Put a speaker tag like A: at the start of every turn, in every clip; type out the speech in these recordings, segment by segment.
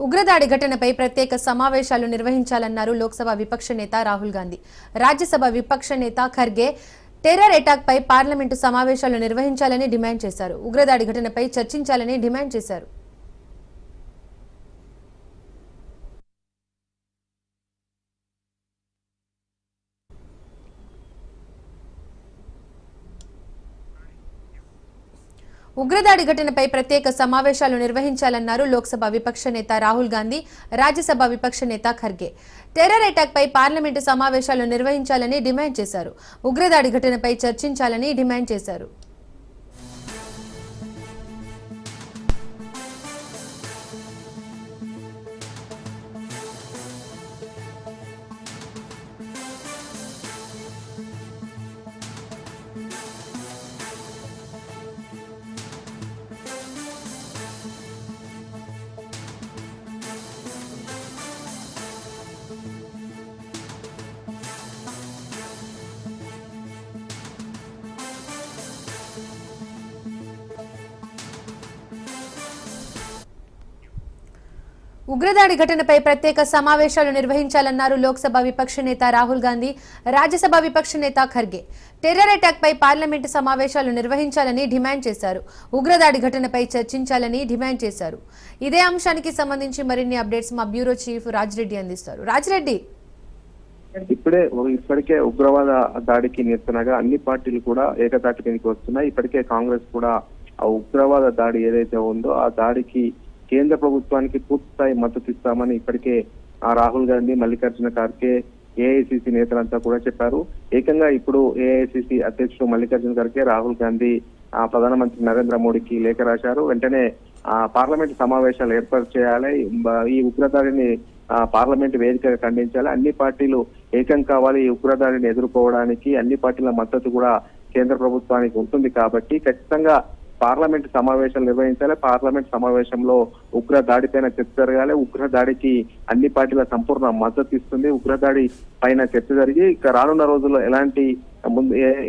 A: ఉగ్రదాడి ఘటనపై ప్రత్యేక సమావేశాలు నిర్వహించాలన్నారు లోక్సభ విపక్ష నేత రాహుల్ గాంధీ. రాజ్యసభ విపక్ష నేత ఖర్గే టెర్రర్ అటాక్ పై పార్లమెంటు సమావేశాలు నిర్వహించాలని డిమాండ్ చేశారు. ఉగ్రదాడి ఘటనపై చర్చించాలని డిమాండ్ చేశారు. ఉగ్రదాడి ఘటనపై ప్రత్యేక సమావేశాలు నిర్వహించాలన్నారు లోక్సభ విపక్ష నేత రాహుల్ గాంధీ, రాజ్యసభ విపక్ష నేత ఖర్గే. టెర్రర్ అటాక్ పై పార్లమెంటు సమావేశాలు నిర్వహించాలని డిమాండ్ చేశారు. ఉగ్రదాడి ఘటనపై చర్చించాలని డిమాండ్ చేశారు. ఉగ్రదాడి ఘటనపై ప్రత్యేక సమావేశాలు నిర్వహించాలన్నారు లోక్సభ విపక్ష నేత రాహుల్ గాంధీ, రాజ్యసభ విపక్ష నేత ఖర్గే. టెర్రర్ అటాక్ పై పార్లమెంటు సమావేశాలు నిర్వహించాలని డిమాండ్ చేశారు. ఉగ్రదాడి ఘటనపై చర్చించాలని డిమాండ్ చేశారు. ఇదే అంశానికి సంబంధించి మరిన్ని అప్డేట్స్ మా బ్యూరో చీఫ్ రాజ్రెడ్డి అందిస్తారు. రాజ్రెడ్డి,
B: ఇప్పటికే ఉగ్రవాద దాడికి నిరసనగా అన్ని పార్టీలు కూడా ఏకతాటి మీదకి వస్తున్నాయి. ఇప్పటికే కాంగ్రెస్ కూడా ఆ ఉగ్రవాద దాడి ఏదైతే ఉందో ఆ దాడికి కేంద్ర ప్రభుత్వానికి పూర్తిస్థాయి మద్దతు ఇస్తామని ఇప్పటికే రాహుల్ గాంధీ, మల్లికార్జున ఖార్గే, ఏఐసిసి నేతలంతా కూడా చెప్పారు. ఏకంగా ఇప్పుడు ఏఐసిసి అధ్యక్షుడు మల్లికార్జున ఖార్గే రాహుల్ గాంధీ ప్రధానమంత్రి నరేంద్ర మోడీకి లేఖ రాశారు. వెంటనే పార్లమెంట్ సమావేశాలు ఏర్పాటు చేయాలి, ఈ ఉగ్రదాడిని పార్లమెంట్ వేదికగా ఖండించాలి, అన్ని పార్టీలు ఏకం కావాలి, ఈ ఉగ్రదాడిని ఎదుర్కోవడానికి అన్ని పార్టీల మద్దతు కూడా కేంద్ర ప్రభుత్వానికి ఉంటుంది కాబట్టి ఖచ్చితంగా పార్లమెంట్ సమావేశాలు నిర్వహించాలి. పార్లమెంట్ సమావేశంలో ఉగ్ర దాడిపైన చర్చ జరగాలి. ఉగ్ర దాడికి అన్ని పార్టీల సంపూర్ణ మద్దతు ఇస్తుంది. ఉగ్రదాడి పైన చర్చ జరిగి రానున్న రోజుల్లో ఎలాంటి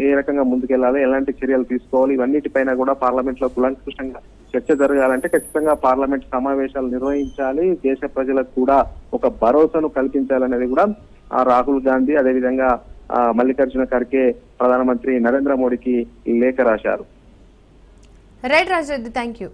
B: ఏ రకంగా ముందుకెళ్లాలి, ఎలాంటి చర్యలు తీసుకోవాలి, ఇవన్నిటిపైన కూడా పార్లమెంట్ లో కులంకుషంగా చర్చ జరగాలంటే ఖచ్చితంగా పార్లమెంట్ సమావేశాలు నిర్వహించాలి. దేశ ప్రజలకు కూడా ఒక భరోసాను కల్పించాలనేది కూడా రాహుల్ గాంధీ, అదేవిధంగా మల్లికార్జున ఖార్గే ప్రధానమంత్రి నరేంద్ర మోడీకి లేఖ రాశారు.
A: Right Raj Reddy, thank you.